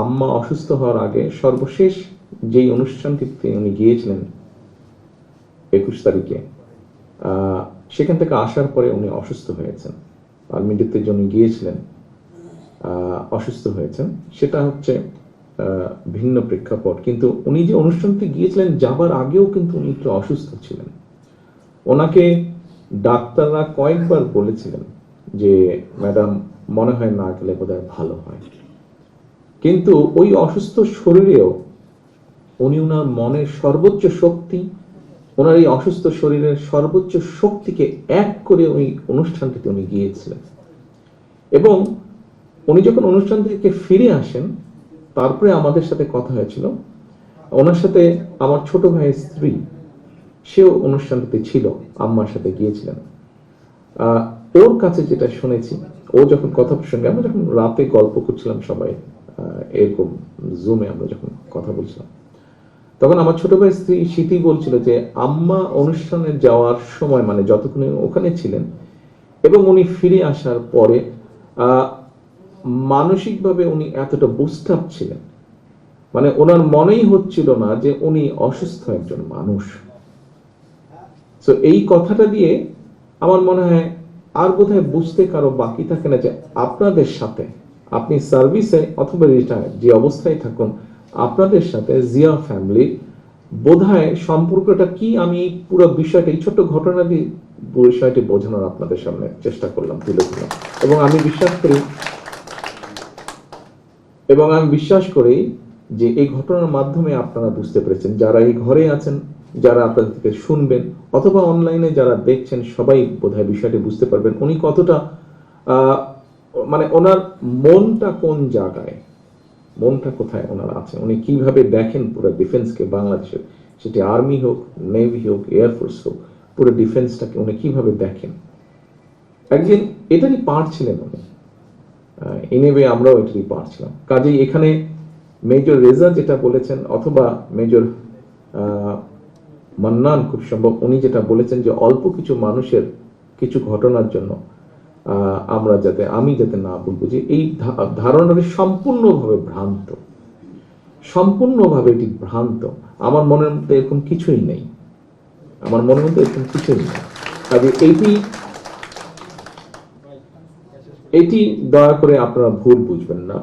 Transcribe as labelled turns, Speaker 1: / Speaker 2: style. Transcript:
Speaker 1: আম্মা অসুস্থ হওয়ার আগে সর্বশেষ যেই অনুষ্ঠানটিতে উনি গিয়েছিলেন 21 তারিখে, সেখান থেকে আসার পরে উনি অসুস্থ হয়েছেন, আলমিডিতে জন্য গিয়েছিলেন, অসুস্থ হয়েছেন, সেটা হচ্ছে ভিন্ন প্রেক্ষাপট। কিন্তু উনি যে অনুষ্ঠানটি গিয়েছিলেন যাবার আগেও কিন্তু উনি একটু অসুস্থ ছিলেন। ওনাকে ডাক্তাররা কয়েকবার বলেছিলেন যে ম্যাডাম মনে হয় না গেলে বোধহয় ভালো হয়, কিন্তু ওই অসুস্থ শরীরেও উনি ওনার মনের সর্বোচ্চ শক্তি, ওনার এই অসুস্থ শরীরের সর্বোচ্চ শক্তিকে এক করে ওই অনুষ্ঠানটিতে উনি গিয়েছিলেন। এবং উনি যখন অনুষ্ঠান থেকে ফিরে আসেন, তারপরে আমাদের সাথে কথা হয়েছিল, ওনার সাথে আমার ছোট ভাইয়ের স্ত্রী, সেও অনুষ্ঠানটিতে ছিল, আম্মার সাথে গিয়েছিলেন। ওর কাছে যেটা শুনেছি, ও যখন কথা প্রসঙ্গে আমরা যখন রাতে গল্প করছিলাম সবাই, এরকম জুমে আমরা যখন কথা বলছিলাম, তখন আমার ছোট ভাই স্ত্রী স্মৃতি বলছিল যে আম্মা অনুষ্ঠানে যাওয়ার সময়, মানে যতক্ষণ ওখানে ছিলেন এবং উনি ফিরে আসার পরে মানসিকভাবে উনি এতটা বুস্ট আপ ছিলেন, মানে ওনার মনেই হচ্ছিল না যে উনি অসুস্থ একজন মানুষ। তো এই কথাটা দিয়ে আমার মনে হয় আর বোধহয় বুঝতে কারো বাকি থাকে না যে আপনাদের সাথে, আপনি সার্ভিসে অথবা রিটায়ার যে অবস্থায় থাকুন, আপনাদের সাথে জিয়া ফ্যামিলির বোধহয় সম্পর্কটা কি। আমি পুরো বিষয়টা এই ছোট্ট ঘটনা দিয়ে বিষয়টি বোঝানোর আপনাদের সামনে চেষ্টা করলাম, তুলে দিলাম। এবং আমি বিশ্বাস করি যে এই ঘটনার মাধ্যমে আপনারা বুঝতে পেরেছেন, যারা এই ঘরে আছেন, যারা আপনাদের থেকে শুনবেন অথবা অনলাইনে যারা দেখছেন, সবাই বোধহয় বিষয়টি বুঝতে পারবেন উনি কতটা মানে ওনার মনটা কোন জায়গায়, মনটা কোথায় ওনার আছে, উনি কিভাবে দেখেন পুরো ডিফেন্সকে, বাংলাদেশের সেটি আর্মি হোক, নেভি হোক, এয়ারফোর্স হোক, পুরো ডিফেন্সটাকে উনি কিভাবে দেখেন। একদিন এটারই পার্ট ছিলেন উনি, ইনেবে আমরাও এটারই পার্ট ছিলাম। কাজেই এখানে মেজর রেজা যেটা বলেছেন অথবা মেজর মান্নান খুব সম্ভব উনি যেটা বলেছেন যে অল্প কিছু মানুষের কিছু ঘটনার জন্য আমি যাতে না বলবো, যে এই ধারণাটি সম্পূর্ণভাবে ভ্রান্ত, সম্পূর্ণভাবে এটি ভ্রান্ত। আমার মনের মধ্যে এরকম কিছুই নেই, আমার মনের মধ্যে এরকম কিছুই নেই। কাজে এটি দয়া করে আপনারা ভুল বুঝবেন না।